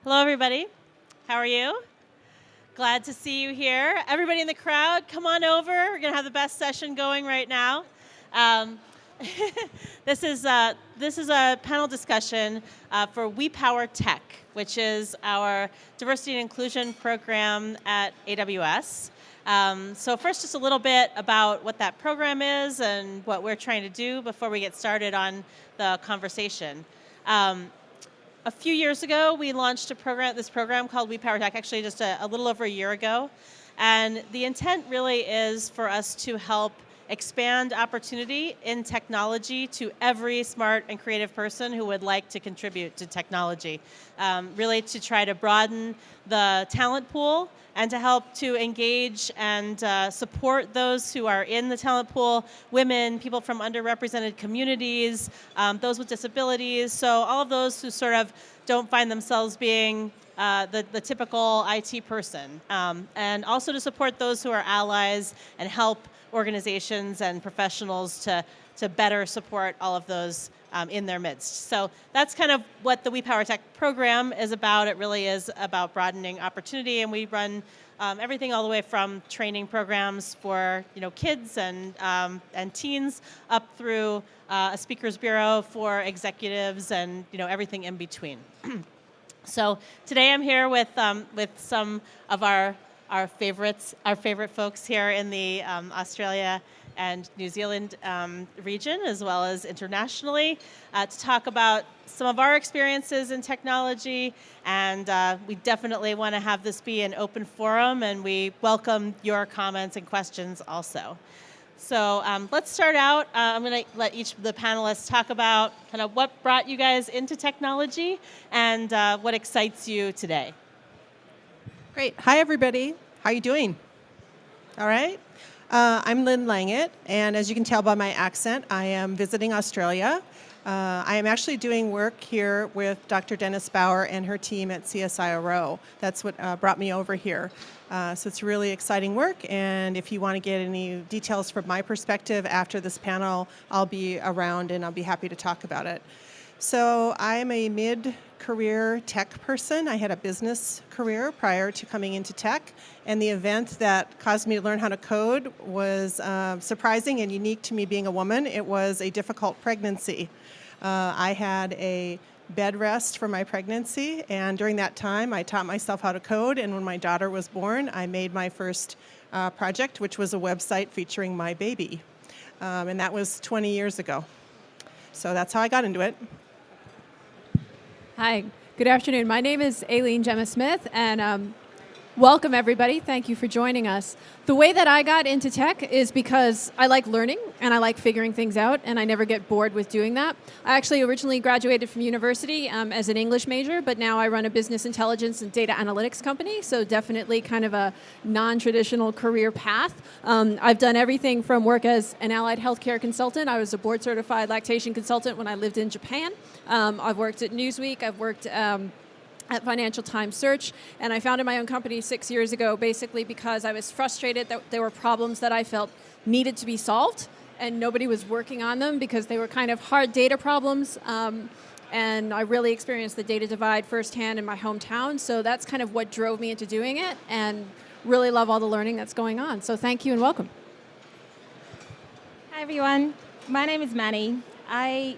Hello, everybody. How are you? Glad to see you here. Everybody in the crowd, come on over. We're going to have the best session going right now. This is a panel discussion for We Power Tech, which is our diversity and inclusion program at AWS. So first, just a little bit about what that program is and what we're trying to do before we get started on the conversation. A few years ago, we launched this program called We Power Tech, actually just a little over a year ago. And the intent really is for us to help expand opportunity in technology to every smart and creative person who would like to contribute to technology. Really to try to broaden the talent pool and to help to engage and support those who are in the talent pool, women, people from underrepresented communities, those with disabilities, so all of those who sort of don't find themselves being the typical IT person. And also to support those who are allies and help organizations and professionals to better support all of those in their midst. So that's kind of what the We Power Tech program is about. It really is about broadening opportunity, and we run everything all the way from training programs for kids and teens up through a speakers bureau for executives and everything in between. So today I'm here with some of our favorite folks here in the Australia and New Zealand region, as well as internationally, to talk about some of our experiences in technology. And we definitely want to have this be an open forum, and we welcome your comments and questions also. So let's start out. I'm going to let each of the panelists talk about kind of what brought you guys into technology and what excites you today. Great. Hi, everybody. How are you doing? All right. I'm Lynn Langett, and as you can tell by my accent, I am visiting Australia. I am actually doing work here with Dr. Dennis Bauer and her team at CSIRO. That's what brought me over here. So it's really exciting work, and if you want to get any details from my perspective after this panel, I'll be around and I'll be happy to talk about it. So I'm a mid-career tech person. I had a business career prior to coming into tech, and the event that caused me to learn how to code was surprising and unique to me being a woman. It was a difficult pregnancy. I had a bed rest for my pregnancy, and during that time I taught myself how to code, and when my daughter was born, I made my first project, which was a website featuring my baby. And that was 20 years ago. So that's how I got into it. Hi, good afternoon. My name is Aileen Gemma Smith, and welcome everybody. Thank you for joining us. The way that I got into tech is because I like learning and I like figuring things out, and I never get bored with doing that. I actually originally graduated from university as an English major, but now I run a business intelligence and data analytics company, so definitely kind of a non-traditional career path. I've done everything from work as an allied healthcare consultant. I was a board-certified lactation consultant when I lived in Japan. I've worked at Newsweek. I've worked at Financial Times Search, and I founded my own company 6 years ago basically because I was frustrated that there were problems that I felt needed to be solved and nobody was working on them because they were kind of hard data problems, and I really experienced the data divide firsthand in my hometown, so that's kind of what drove me into doing it, and really love all the learning that's going on. So thank you and welcome. Hi everyone, my name is Manny. I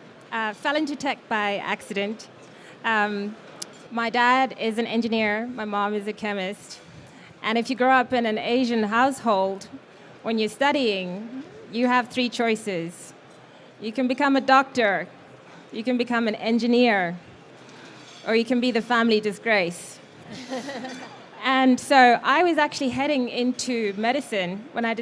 fell into tech by accident. My dad is an engineer, my mom is a chemist. And if you grow up in an Asian household, when you're studying, you have three choices. You can become a doctor, you can become an engineer, or you can be the family disgrace. And so I was actually heading into medicine when I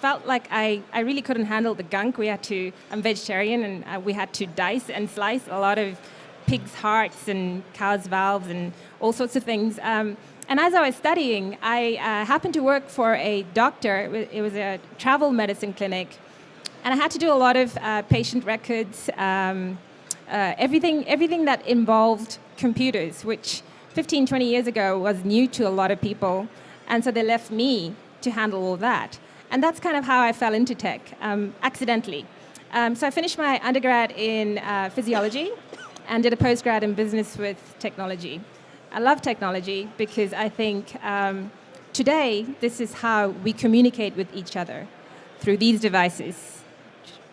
felt like I really couldn't handle the gunk. I'm vegetarian, and we had to dice and slice a lot of pigs' hearts and cows' valves and all sorts of things. And as I was studying, I happened to work for a doctor. It was a travel medicine clinic. And I had to do a lot of patient records, everything that involved computers, which 15, 20 years ago was new to a lot of people. And so they left me to handle all that. And that's kind of how I fell into tech, accidentally. So I finished my undergrad in physiology. and did a postgrad in business with technology. I love technology because I think today this is how we communicate with each other, through these devices.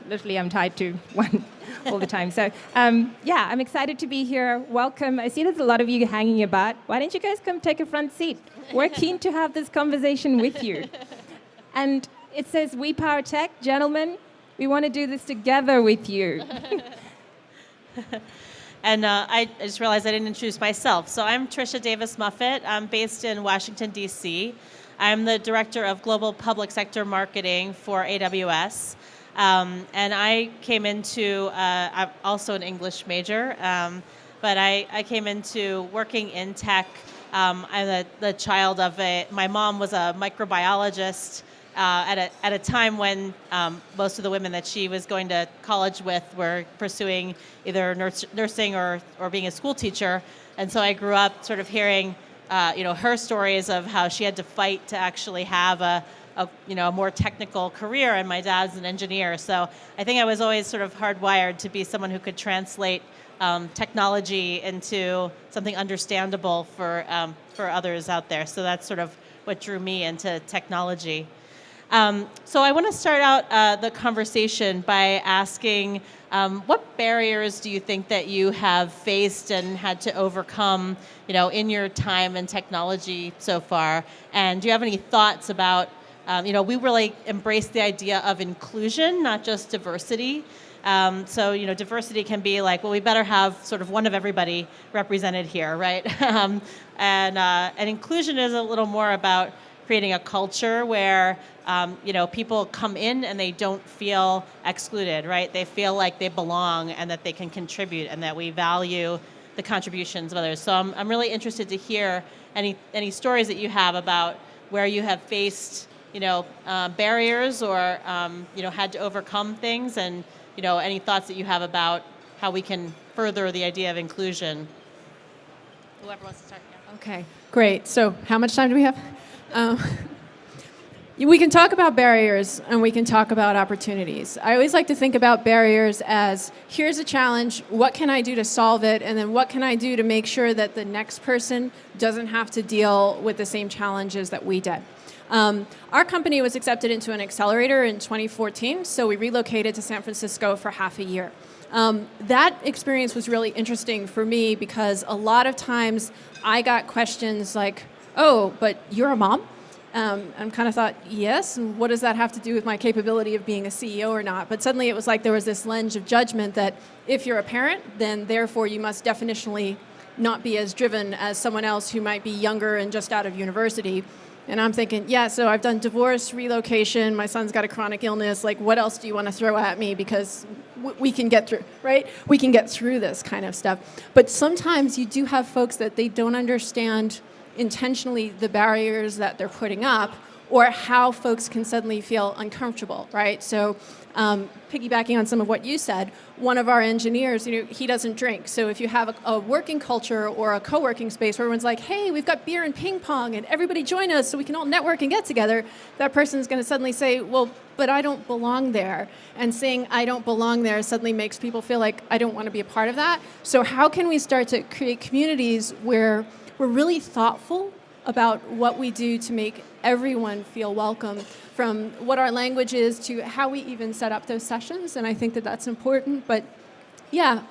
Literally, I'm tied to one all the time. So, yeah, I'm excited to be here. Welcome. I see there's a lot of you hanging about. Why don't you guys come take a front seat? We're keen to have this conversation with you. And it says, We Power Tech. Gentlemen, we want to do this together with you. And I just realized I didn't introduce myself. So I'm Tricia Davis-Muffet. I'm based in Washington, D.C. I'm the Director of Global Public Sector Marketing for AWS. And I came into, I'm also an English major, but I came into working in tech. I'm the child of my mom was a microbiologist at a time when most of the women that she was going to college with were pursuing either nursing or being a school teacher. And so I grew up sort of hearing her stories of how she had to fight to actually have a more technical career, and my dad's an engineer. So I think I was always sort of hardwired to be someone who could translate technology into something understandable for others out there. So that's sort of what drew me into technology. So I want to start out the conversation by asking, what barriers do you think that you have faced and had to overcome, in your time in technology so far? And do you have any thoughts about, we really embrace the idea of inclusion, not just diversity. So diversity can be like, well, we better have sort of one of everybody represented here, right? And inclusion is a little more about creating a culture where people come in and they don't feel excluded, right? They feel like they belong and that they can contribute and that we value the contributions of others. So I'm really interested to hear any stories that you have about where you have faced barriers or had to overcome things, and any thoughts that you have about how we can further the idea of inclusion. Whoever wants to start. Yeah. Okay, great. So how much time do we have? We can talk about barriers and we can talk about opportunities. I always like to think about barriers as, here's a challenge, what can I do to solve it, and then what can I do to make sure that the next person doesn't have to deal with the same challenges that we did. Our company was accepted into an accelerator in 2014, so we relocated to San Francisco for half a year. That experience was really interesting for me because a lot of times I got questions like, oh, but you're a mom? And kind of thought, yes, and what does that have to do with my capability of being a CEO or not? But suddenly it was like there was this lens of judgment that if you're a parent, then therefore you must definitionally not be as driven as someone else who might be younger and just out of university. And I'm thinking, yeah, so I've done divorce, relocation, my son's got a chronic illness, like what else do you want to throw at me? Because we can get through, right? We can get through this kind of stuff. But sometimes you do have folks that they don't understand intentionally the barriers that they're putting up or how folks can suddenly feel uncomfortable, right? So piggybacking on some of what you said, one of our engineers, he doesn't drink. So if you have a working culture or a co-working space where everyone's like, hey, we've got beer and ping pong and everybody join us so we can all network and get together, that person's going to suddenly say, well, but I don't belong there. And saying I don't belong there suddenly makes people feel like I don't want to be a part of that. So how can we start to create communities where we're really thoughtful about what we do to make everyone feel welcome, from what our language is to how we even set up those sessions, and I think that that's important. But yeah,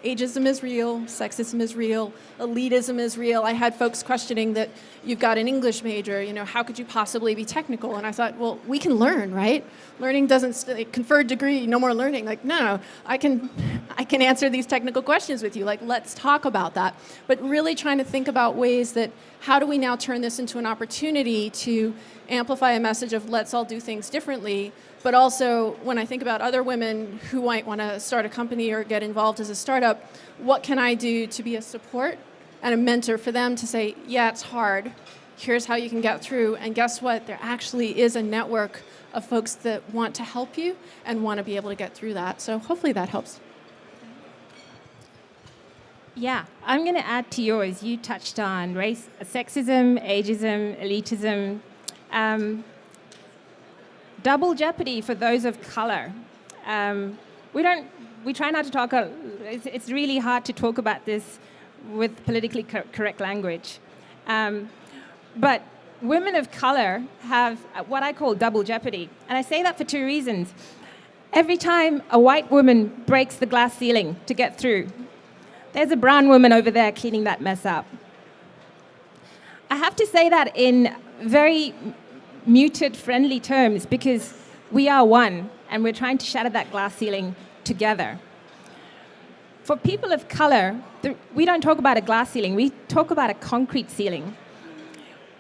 ageism is real, sexism is real, elitism is real. I had folks questioning that you've got an English major, how could you possibly be technical? And I thought, well, we can learn, right? Learning doesn't confer a degree, no more learning. Like, no, I can answer these technical questions with you. Like, let's talk about that. But really trying to think about ways that how do we now turn this into an opportunity to amplify a message of let's all do things differently. But also, when I think about other women who might want to start a company or get involved as a startup, what can I do to be a support and a mentor for them to say, yeah, it's hard. Here's how you can get through. And guess what? There actually is a network of folks that want to help you and want to be able to get through that. So hopefully that helps. Yeah, I'm going to add to yours. You touched on race, sexism, ageism, elitism. Double jeopardy for those of color. We don't we try not to talk, it's really hard to talk about this with politically correct language. But women of color have what I call double jeopardy. And I say that for two reasons. Every time a white woman breaks the glass ceiling to get through, there's a brown woman over there cleaning that mess up. I have to say that in very muted, friendly terms because we are one and we're trying to shatter that glass ceiling together. For people of color, we don't talk about a glass ceiling, we talk about a concrete ceiling.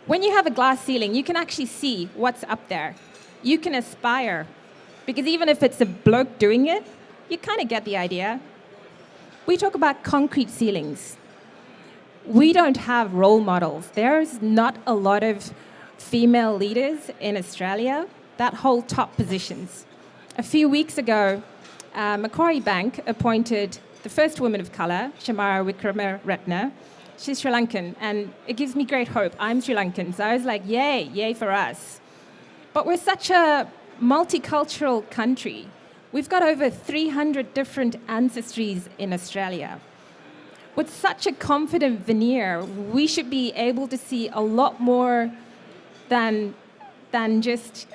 When you have a glass ceiling, you can actually see what's up there. You can aspire, because even if it's a bloke doing it, you kind of get the idea. We talk about concrete ceilings. We don't have role models. There's not a lot of female leaders in Australia that hold top positions. A few weeks ago, Macquarie Bank appointed the first woman of colour, Shamara Wickramaretne. She's Sri Lankan, and it gives me great hope. I'm Sri Lankan, so I was like, yay for us. But we're such a multicultural country. We've got over 300 different ancestries in Australia. With such a confident veneer, we should be able to see a lot more than just,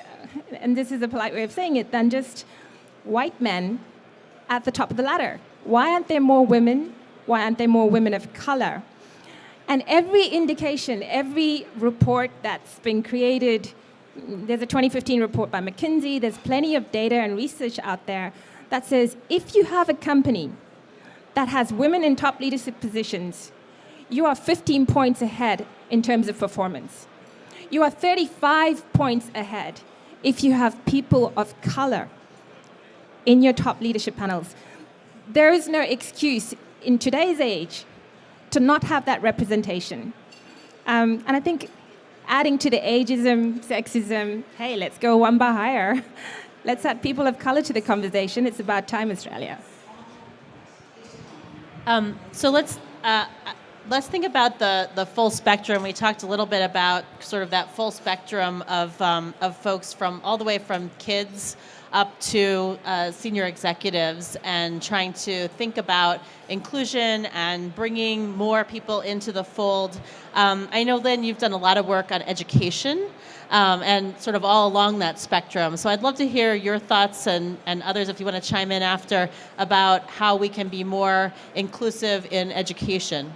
and this is a polite way of saying it, than just white men at the top of the ladder. Why aren't there more women? Why aren't there more women of color? And every indication, every report that's been created, there's a 2015 report by McKinsey, there's plenty of data and research out there that says if you have a company that has women in top leadership positions, you are 15 points ahead in terms of performance. You are 35 points ahead if you have people of color in your top leadership panels. There is no excuse in today's age to not have that representation. And I think adding to the ageism, sexism, hey, let's go one bar higher. Let's add people of color to the conversation. It's about time, Australia. So let's think about the full spectrum. We talked a little bit about sort of that full spectrum of folks from all the way from kids up to senior executives, and trying to think about inclusion and bringing more people into the fold. I know, Lynn, you've done a lot of work on education and sort of all along that spectrum. So I'd love to hear your thoughts and others, if you want to chime in after, about how we can be more inclusive in education.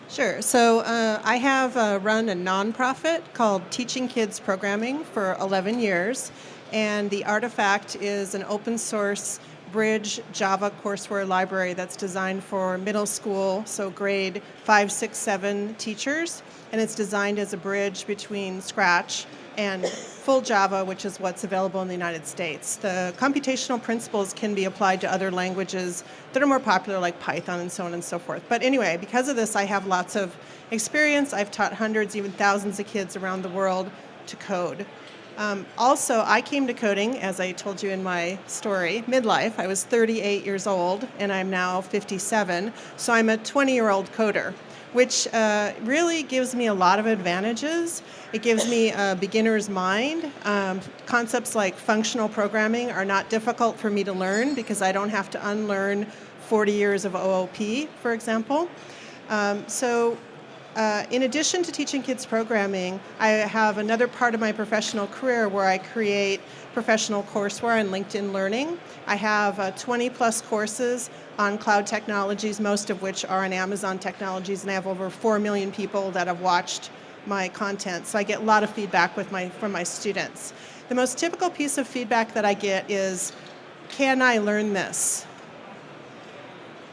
Sure. So I have run a nonprofit called Teaching Kids Programming for 11 years. And the Artifact is an open source bridge Java courseware library that's designed for middle school, so grade 5, 6, 7 teachers. And it's designed as a bridge between Scratch and full Java, which is what's available in the United States. The computational principles can be applied to other languages that are more popular, like Python and so on and so forth. But anyway, because of this, I have lots of experience. I've taught hundreds, even thousands of kids around the world to code. Also, I came to coding, as I told you in my story, midlife. I was 38 years old, and I'm now 57. So I'm a 20-year-old coder, which really gives me a lot of advantages. It gives me a beginner's mind. Concepts like functional programming are not difficult for me to learn because I don't have to unlearn 40 years of OOP, for example. In addition to teaching kids programming, I have another part of my professional career where I create professional courseware on LinkedIn Learning. I have 20 plus courses on cloud technologies, most of which are on Amazon Technologies, and I have over 4 million people that have watched my content. So I get a lot of feedback from my students. The most typical piece of feedback that I get is, can I learn this?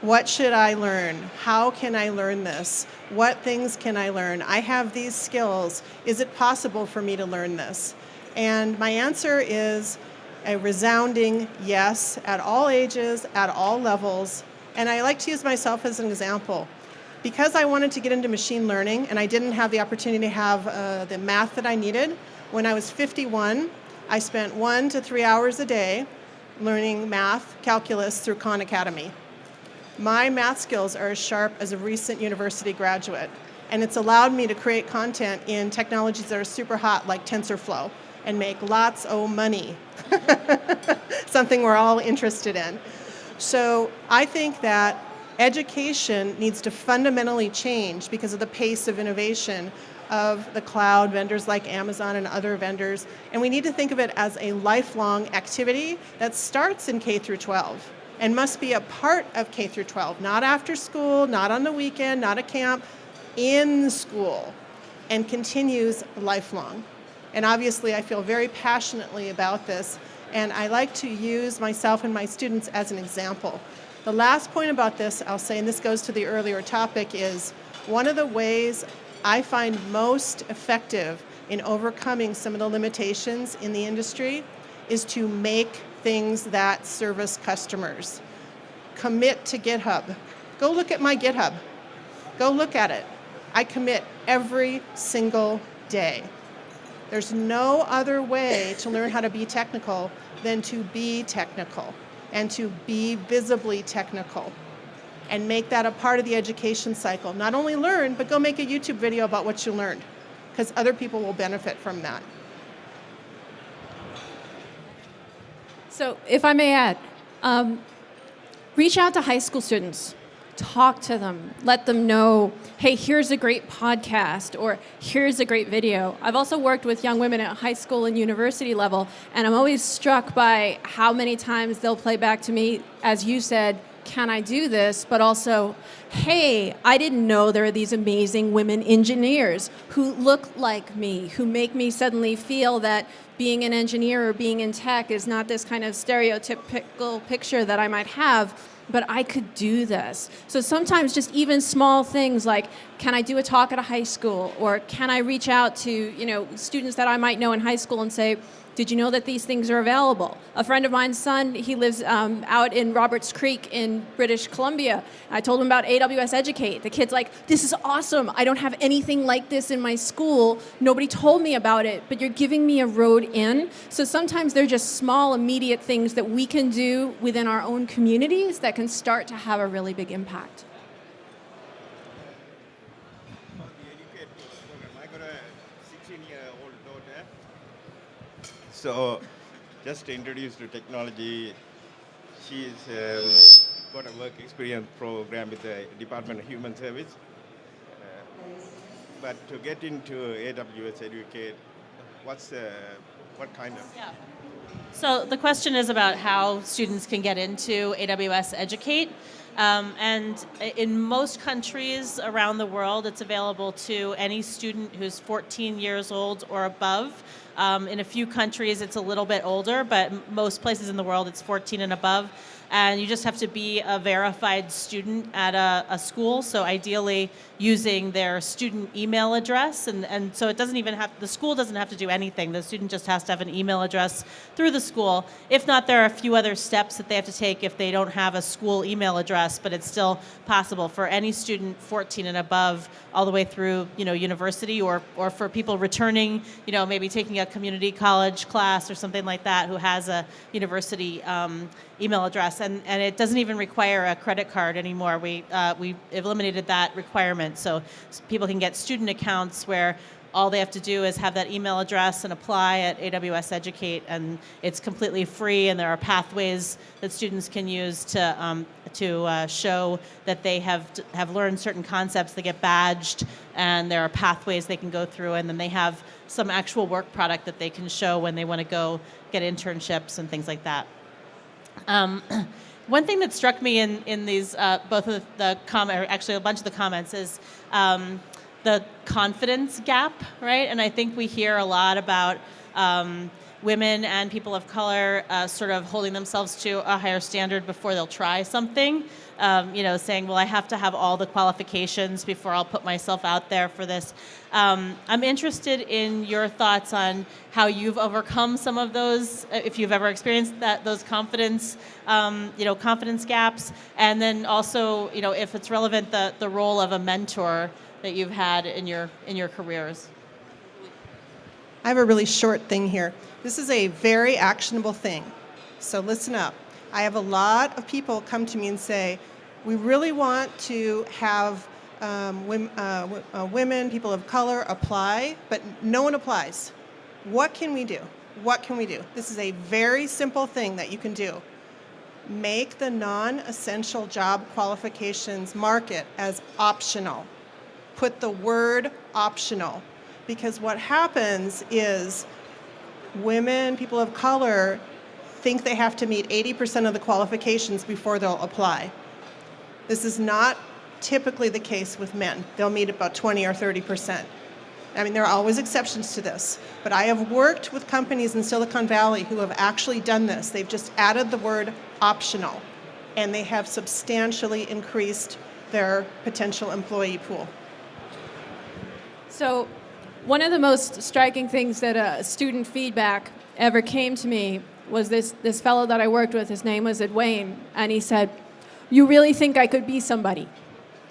What should I learn? How can I learn this? What things can I learn? I have these skills. Is it possible for me to learn this? And my answer is a resounding yes, at all ages, at all levels. And I like to use myself as an example. Because I wanted to get into machine learning and I didn't have the opportunity to have the math that I needed, when I was 51, I spent 1 to 3 hours a day learning math, calculus through Khan Academy. My math skills are as sharp as a recent university graduate, and it's allowed me to create content in technologies that are super hot, like TensorFlow, and make lots of money, something we're all interested in. So I think that education needs to fundamentally change because of the pace of innovation of the cloud vendors like Amazon and other vendors. And we need to think of it as a lifelong activity that starts in K through 12 and must be a part of K through 12, not after school, not on the weekend, not a camp, in school, and continues lifelong. And obviously I feel very passionately about this, and I like to use myself and my students as an example. The last point about this, I'll say, and this goes to the earlier topic, is one of the ways I find most effective in overcoming some of the limitations in the industry is to make things that service customers. Commit to GitHub. Go look at my GitHub. Go look at it. I commit every single day. There's no other way to learn how to be technical than to be technical and to be visibly technical and make that a part of the education cycle. Not only learn, but go make a YouTube video about what you learned, because other people will benefit from that. So if I may add, reach out to high school students. Talk to them. Let them know, hey, here's a great podcast, or here's a great video. I've also worked with young women at high school and university level, and I'm always struck by how many times they'll play back to me, as you said, can I do this? But also, hey, I didn't know there are these amazing women engineers who look like me, who make me suddenly feel that being an engineer or being in tech is not this kind of stereotypical picture that I might have, but I could do this. So sometimes just even small things like, can I do a talk at a high school? Or can I reach out to, students that I might know in high school and say, did you know that these things are available? A friend of mine's son, he lives out in Roberts Creek in British Columbia. I told him about AWS Educate. The kid's like, this is awesome. I don't have anything like this in my school. Nobody told me about it, but you're giving me a road in. So sometimes they're just small, immediate things that we can do within our own communities that can start to have a really big impact. So, just to introduce to technology, she's got a work experience program with the Department of Human Service. But to get into AWS Educate, what kind of? Yeah. So the question is about how students can get into AWS Educate. And in most countries around the world, it's available to any student who's 14 years old or above. In a few countries, it's a little bit older, but most places in the world, it's 14 and above. And you just have to be a verified student at a school, so ideally using their student email address. And so it doesn't even have, the school doesn't have to do anything. The student just has to have an email address through the school. If not, there are a few other steps that they have to take if they don't have a school email address, but it's still possible for any student 14 and above all the way through, university, or for people returning, maybe taking a community college class or something like that who has a university email address, and it doesn't even require a credit card anymore. We eliminated that requirement, so people can get student accounts where all they have to do is have that email address and apply at AWS Educate, and it's completely free. And there are pathways that students can use to show that they have learned certain concepts. They get badged, and there are pathways they can go through, and then they have some actual work product that they can show when they want to go get internships and things like that. One thing that struck me in these both of the comment, or actually a bunch of the comments, is the confidence gap, right? And I think we hear a lot about women and people of color sort of holding themselves to a higher standard before they'll try something. Saying, well, I have to have all the qualifications before I'll put myself out there for this. I'm interested in your thoughts on how you've overcome some of those, if you've ever experienced those confidence gaps, and then also, if it's relevant, the role of a mentor that you've had in your careers. I have a really short thing here. This is a very actionable thing, so listen up. I have a lot of people come to me and say, we really want to have women, people of color apply, but no one applies. What can we do? What can we do? This is a very simple thing that you can do. make the non-essential job qualifications market as optional. Put the word optional. Because what happens is women, people of color, think they have to meet 80% of the qualifications before they'll apply. This is not typically the case with men. They'll meet about 20 or 30%. I mean, there are always exceptions to this, but I have worked with companies in Silicon Valley who have actually done this. They've just added the word optional, and they have substantially increased their potential employee pool. So one of the most striking things that student feedback ever came to me was this fellow that I worked with. His name was Dwayne, and he said, "You really think I could be somebody?"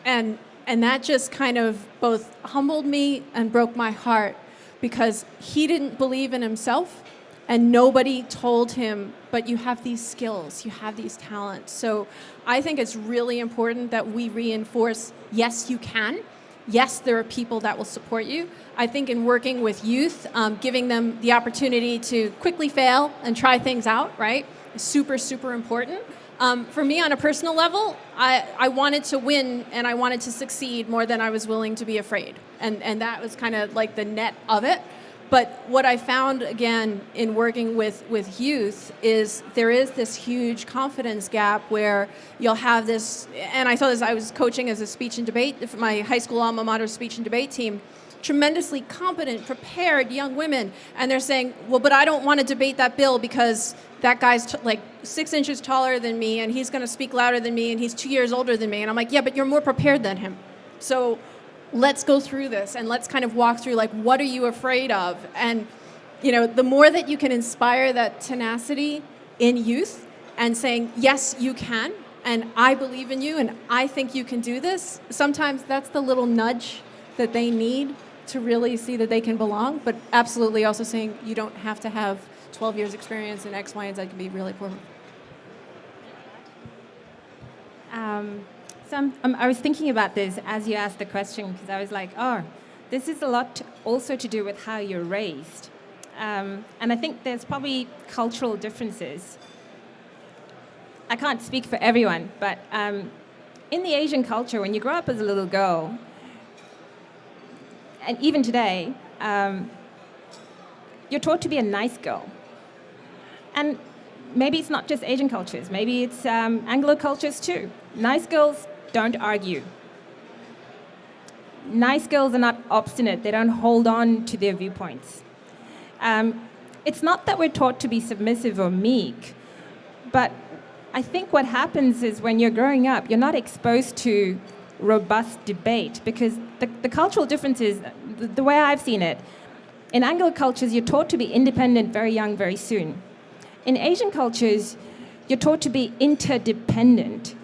And that just kind of both humbled me and broke my heart, because he didn't believe in himself and nobody told him, but you have these skills, you have these talents. So I think it's really important that we reinforce, yes, you can. Yes, there are people that will support you. I think in working with youth, giving them the opportunity to quickly fail and try things out, right, is super, super important. For me, on a personal level, I wanted to win and I wanted to succeed more than I was willing to be afraid. And that was kind of like the net of it. But what I found, again, in working with youth is there is this huge confidence gap where you'll have this, and I saw this, I was coaching as a speech and debate, my high school alma mater speech and debate team, tremendously competent, prepared young women, and they're saying, well, but I don't want to debate that bill because that guy's like 6 inches taller than me and he's going to speak louder than me and he's 2 years older than me. And I'm like, yeah, but you're more prepared than him. So let's go through this and let's kind of walk through, like, what are you afraid of? And, you know, the more that you can inspire that tenacity in youth and saying, yes, you can, and I believe in you and I think you can do this, sometimes that's the little nudge that they need to really see that they can belong, but absolutely also saying you don't have to have 12 years experience in X, Y, and Z can be really important. I was thinking about this as you asked the question, because I was like, oh, this is a lot also to do with how you're raised. And I think there's probably cultural differences. I can't speak for everyone, but in the Asian culture, when you grow up as a little girl, and even today, you're taught to be a nice girl. And maybe it's not just Asian cultures, maybe it's Anglo cultures too. Nice girls don't argue. Nice girls are not obstinate, they don't hold on to their viewpoints. It's not that we're taught to be submissive or meek, but I think what happens is when you're growing up, you're not exposed to robust debate, because the cultural difference is, the way I've seen it, in Anglo cultures, you're taught to be independent very young, very soon. In Asian cultures, you're taught to be interdependent.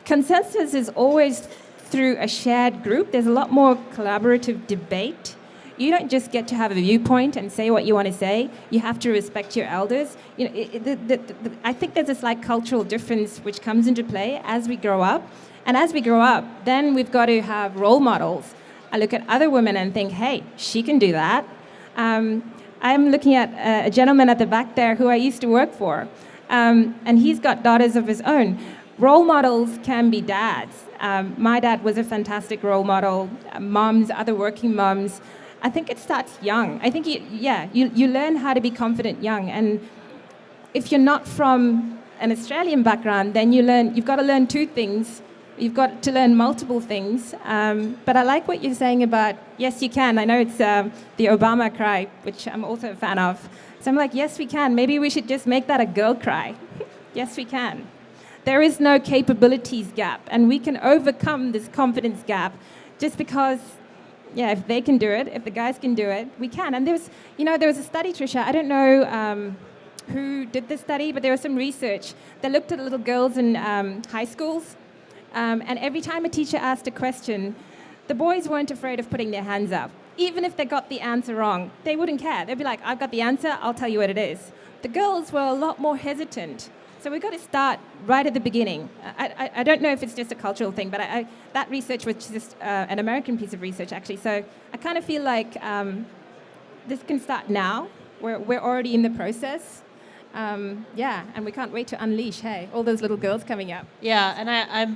Consensus is always through a shared group. There's a lot more collaborative debate. You don't just get to have a viewpoint and say what you want to say. You have to respect your elders. You know, I think there's this like cultural difference which comes into play as we grow up. And as we grow up, then we've got to have role models. I look at other women and think, hey, she can do that. I'm looking at a gentleman at the back there who I used to work for, and he's got daughters of his own. Role models can be dads. My dad was a fantastic role model. Moms, other working moms. I think it starts young. I think, you learn how to be confident young. And if you're not from an Australian background, then you've got to learn two things. You've got to learn multiple things. But I like what you're saying about, yes, you can. I know it's the Obama cry, which I'm also a fan of. So I'm like, yes, we can. Maybe we should just make that a girl cry. Yes, we can. There is no capabilities gap, and we can overcome this confidence gap just because, if they can do it, if the guys can do it, we can. And there was a study, Tricia, I don't know who did this study, but there was some research that looked at little girls in high schools. And every time a teacher asked a question, the boys weren't afraid of putting their hands up. Even if they got the answer wrong, they wouldn't care. They'd be like, I've got the answer, I'll tell you what it is. The girls were a lot more hesitant. So we've got to start right at the beginning. I don't know if it's just a cultural thing, but that research was just an American piece of research, actually. So I kind of feel like this can start now. We're already in the process. Yeah, and we can't wait to unleash, hey, all those little girls coming up. Yeah, and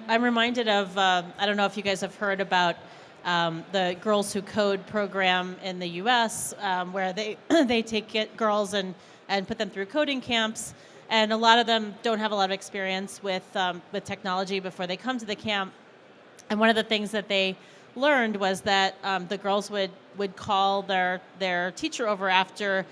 I'm reminded of, I don't know if you guys have heard about the Girls Who Code program in the U.S., where they they girls and put them through coding camps, and a lot of them don't have a lot of experience with technology before they come to the camp. And one of the things that they learned was that the girls would call their teacher over after,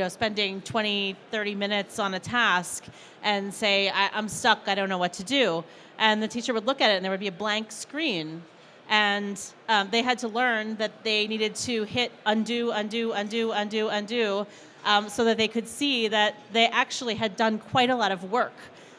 spending 20, 30 minutes on a task and say, I'm stuck, I don't know what to do. And the teacher would look at it and there would be a blank screen. And they had to learn that they needed to hit undo, undo, undo, undo, undo, so that they could see that they actually had done quite a lot of work.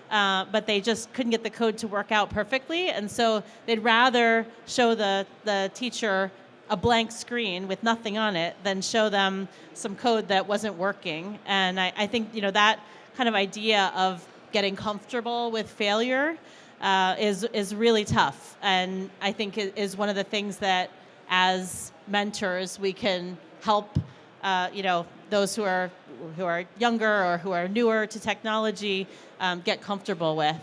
But they just couldn't get the code to work out perfectly. And so they'd rather show the teacher a blank screen with nothing on it than show them some code that wasn't working. And I think that kind of idea of getting comfortable with failure is really tough. And I think it is one of the things that as mentors we can help those who are younger or who are newer to technology get comfortable with.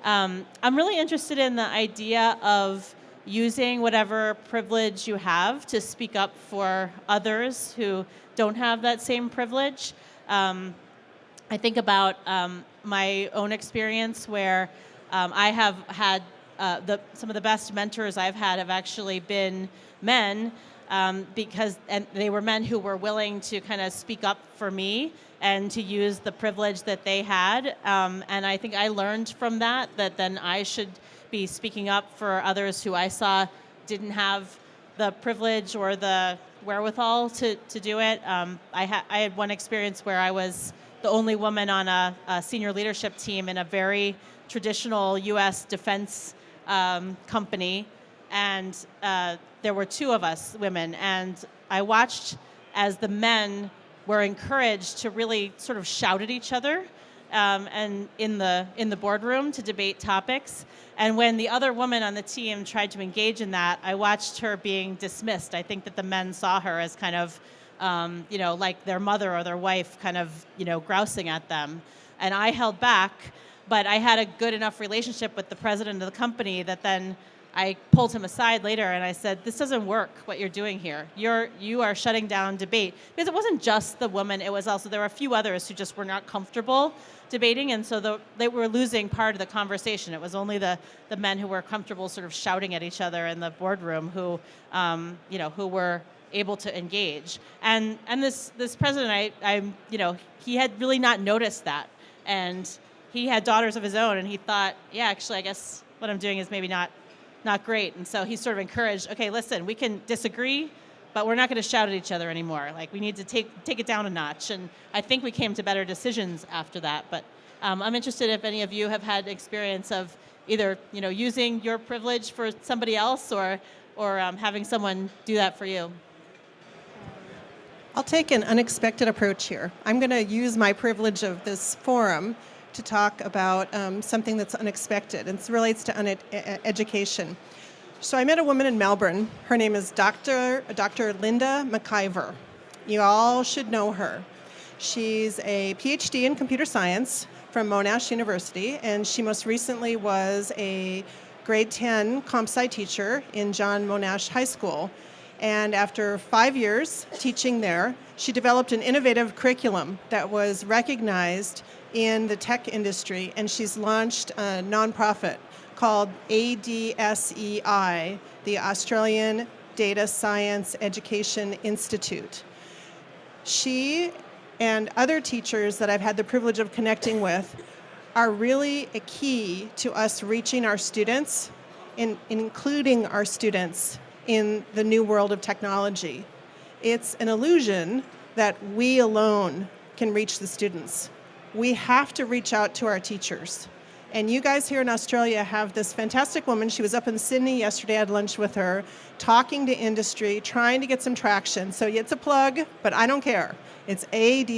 I'm really interested in the idea of using whatever privilege you have to speak up for others who don't have that same privilege. I think about my own experience where I have had some of the best mentors I've had have actually been men, because they were men who were willing to kind of speak up for me and to use the privilege that they had. And I think I learned from that then I should be speaking up for others who I saw didn't have the privilege or the wherewithal to do it. I had one experience where I was the only woman on a senior leadership team in a very traditional U.S. defense company, and there were two of us women, and I watched as the men were encouraged to really sort of shout at each other and in the boardroom to debate topics. And when the other woman on the team tried to engage in that, I watched her being dismissed. I think that the men saw her as kind of, like their mother or their wife kind of, grousing at them. And I held back, but I had a good enough relationship with the president of the company that then I pulled him aside later and I said, this doesn't work, what you're doing here. You are shutting down debate. Because it wasn't just the woman, it was also, there were a few others who just were not comfortable debating, and so they were losing part of the conversation. It was only the men who were comfortable sort of shouting at each other in the boardroom who were able to engage. And this president, he had really not noticed that. And he had daughters of his own, and he thought, yeah, actually, I guess what I'm doing is maybe not great. And so he sort of encouraged, okay, listen, we can disagree, but we're not going to shout at each other anymore. Like, we need to take it down a notch. And I think we came to better decisions after that. But I'm interested if any of you have had experience of either, using your privilege for somebody else or having someone do that for you. I'll take an unexpected approach here. I'm going to use my privilege of this forum to talk about something that's unexpected, and it relates to education. So I met a woman in Melbourne. Her name is Dr. Linda Mciver. You all should know her. She's a PhD in computer science from Monash University, and she most recently was a grade 10 comp sci teacher in John Monash High School. And after 5 years teaching there, she developed an innovative curriculum that was recognized in the tech industry, and she's launched a nonprofit called ADSEI, the Australian Data Science Education Institute. She and other teachers that I've had the privilege of connecting with are really a key to us reaching our students, including our students in the new world of technology. It's an illusion that we alone can reach the students. We have to reach out to our teachers. And you guys here in Australia have this fantastic woman. She was up in Sydney yesterday. I had lunch with her, talking to industry, trying to get some traction. So it's a plug, but I don't care. It's adsei.org.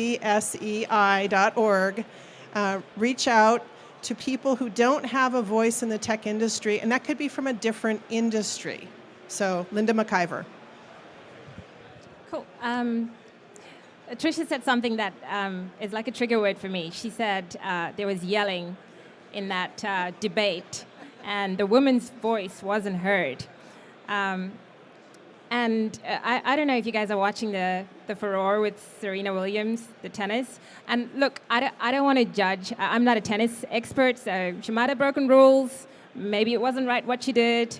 Reach out to people who don't have a voice in the tech industry, and that could be from a different industry. So Linda Mciver. Cool. Tricia said something that is like a trigger word for me. She said there was yelling in that debate, and the woman's voice wasn't heard. And I don't know if you guys are watching the furore with Serena Williams, the tennis. And look, I don't want to judge. I'm not a tennis expert, so she might have broken rules. Maybe it wasn't right what she did.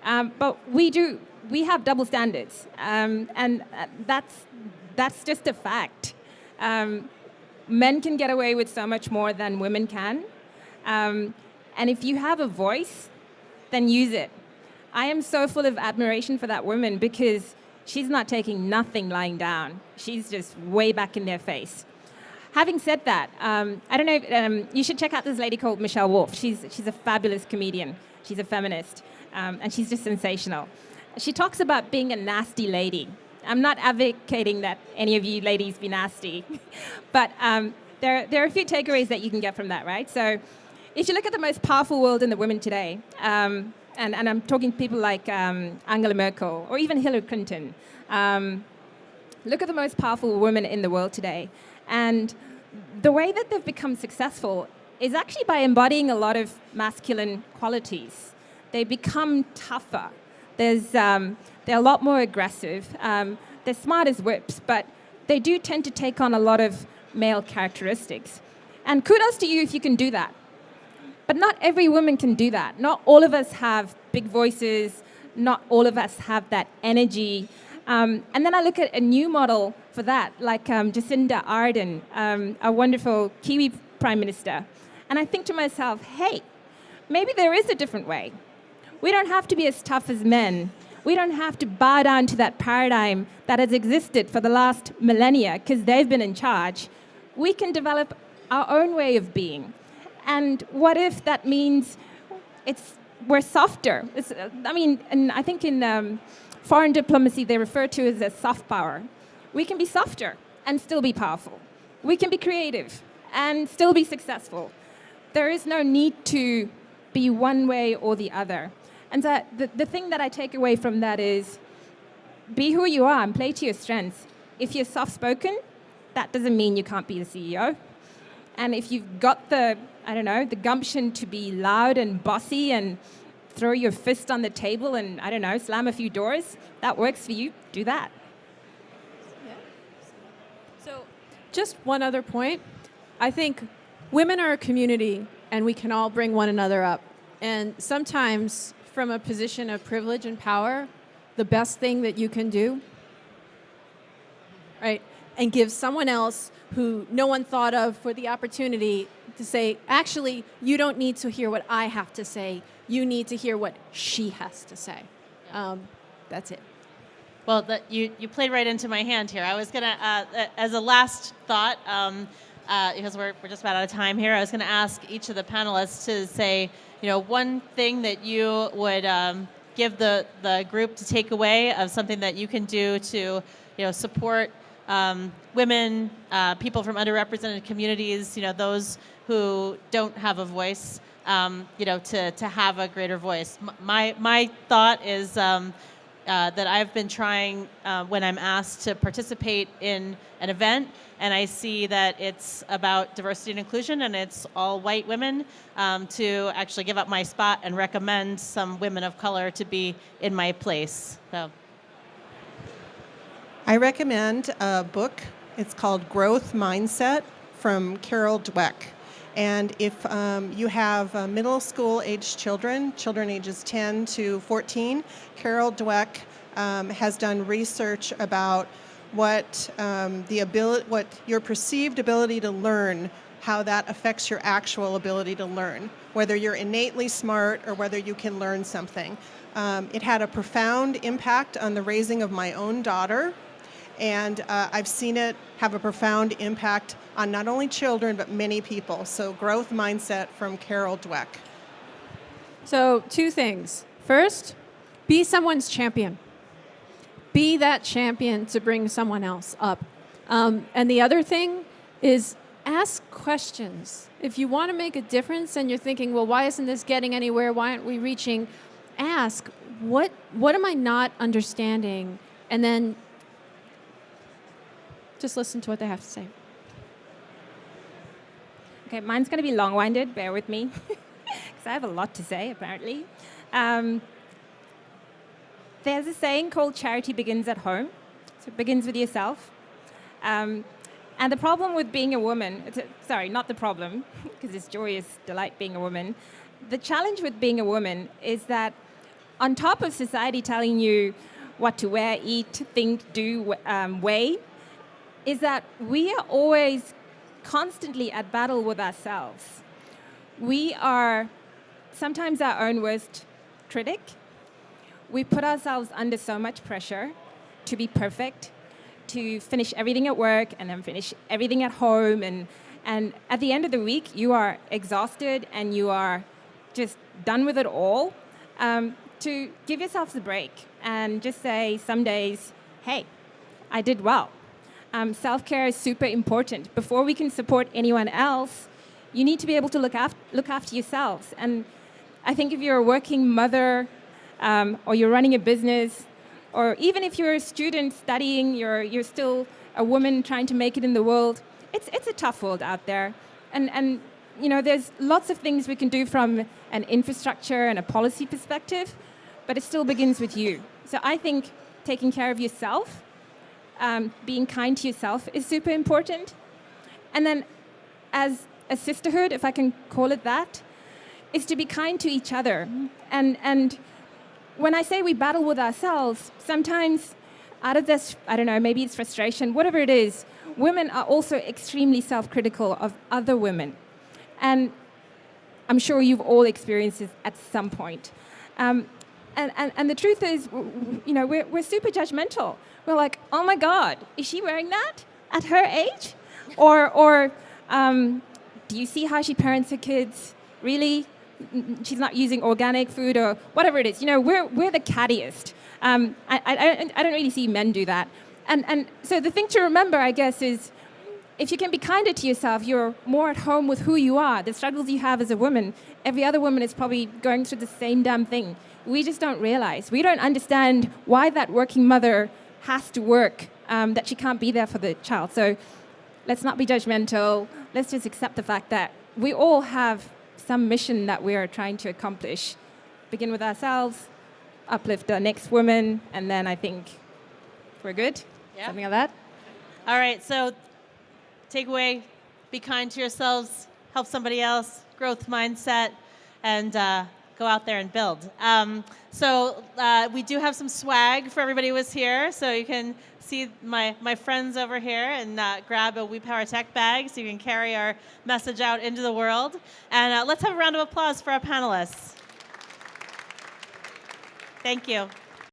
But we have double standards. And that's just a fact. Men can get away with so much more than women can. And if you have a voice, then use it. I am so full of admiration for that woman because she's not taking nothing lying down. She's just way back in their face. Having said that, I don't know, you should check out this lady called Michelle Wolf. She's a fabulous comedian. She's a feminist, and she's just sensational. She talks about being a nasty lady. I'm not advocating that any of you ladies be nasty, but there are a few takeaways that you can get from that, right? So if you look at the most powerful world in the women today, and I'm talking people like Angela Merkel or even Hillary Clinton. Look at the most powerful women in the world today. And the way that they've become successful is actually by embodying a lot of masculine qualities. They become tougher. They're a lot more aggressive. They're smart as whips, but they do tend to take on a lot of male characteristics. And kudos to you if you can do that. But not every woman can do that. Not all of us have big voices. Not all of us have that energy. And then I look at a new model for that, like Jacinda Ardern, a wonderful Kiwi Prime Minister. And I think to myself, hey, maybe there is a different way. We don't have to be as tough as men. We don't have to bow down to that paradigm that has existed for the last millennia because they've been in charge. We can develop our own way of being. And what if that means we're softer? And I think in foreign diplomacy, they refer to it as soft power. We can be softer and still be powerful. We can be creative and still be successful. There is no need to be one way or the other. And so the thing that I take away from that is be who you are and play to your strengths. If you're soft-spoken, that doesn't mean you can't be the CEO. And if you've got the gumption to be loud and bossy and throw your fist on the table and, slam a few doors, that works for you, do that. Yeah. So just one other point. I think women are a community and we can all bring one another up. And sometimes from a position of privilege and power, the best thing that you can do, right, and give someone else who no one thought of for the opportunity to say, actually, you don't need to hear what I have to say. You need to hear what she has to say. That's it. Well, you played right into my hand here. I was going to, as a last thought, because we're just about out of time here, I was going to ask each of the panelists to say, one thing that you would give the group to take away of something that you can do to, support women, people from underrepresented communities, those who don't have a voice, to have a greater voice. My thought is that I've been trying when I'm asked to participate in an event and I see that it's about diversity and inclusion and it's all white women, to actually give up my spot and recommend some women of color to be in my place. So. I recommend a book. It's called Growth Mindset from Carol Dweck. And if you have middle school aged children ages 10 to 14, Carol Dweck has done research about what your perceived ability to learn, how that affects your actual ability to learn, whether you're innately smart or whether you can learn something. It had a profound impact on the raising of my own daughter. And I've seen it have a profound impact on not only children, but many people. So Growth Mindset from Carol Dweck. So 2 things. First, be someone's champion. Be that champion to bring someone else up. And the other thing is ask questions. If you want to make a difference and you're thinking, well, why isn't this getting anywhere? Why aren't we reaching? Ask, what am I not understanding? And then just listen to what they have to say. Okay, mine's going to be long-winded. Bear with me, because I have a lot to say, apparently. There's a saying called charity begins at home. So it begins with yourself. And the problem with being a woman, sorry, not the problem, because it's joyous delight being a woman. The challenge with being a woman is that on top of society telling you what to wear, eat, think, do, weigh, is that we are always constantly at battle with ourselves. We are sometimes our own worst critic. We put ourselves under so much pressure to be perfect, to finish everything at work and then finish everything at home. And at the end of the week, you are exhausted and you are just done with it all. To give yourselves a break and just say some days, hey, I did well. Self-care is super important. Before we can support anyone else, you need to be able to look after yourselves. And I think if you're a working mother or you're running a business, or even if you're a student studying, you're still a woman trying to make it in the world, it's a tough world out there. And you know, there's lots of things we can do from an infrastructure and a policy perspective, but it still begins with you. So I think taking care of yourself, being kind to yourself is super important. And then as a sisterhood, if I can call it that, is to be kind to each other. And when I say we battle with ourselves, sometimes out of this, I don't know, maybe it's frustration, whatever it is, women are also extremely self-critical of other women. And I'm sure you've all experienced this at some point. And the truth is, you know, we're super judgmental. We're like, oh my God, is she wearing that at her age? Or do you see how she parents her kids? Really? She's not using organic food or whatever it is. You know, we're the cattiest. I don't really see men do that. And so the thing to remember, I guess, is if you can be kinder to yourself, you're more at home with who you are. The struggles you have as a woman, every other woman is probably going through the same damn thing. We just don't realize. We don't understand why that working mother has to work, that she can't be there for the child. So let's not be judgmental. Let's just accept the fact that we all have some mission that we are trying to accomplish. Begin with ourselves, uplift the next woman, and then I think we're good. Yeah. Something like that. All right, so takeaway, be kind to yourselves, help somebody else, growth mindset, and go out there and build. So we do have some swag for everybody who was here, so you can see my friends over here and grab a We Power Tech bag so you can carry our message out into the world. And let's have a round of applause for our panelists. Thank you.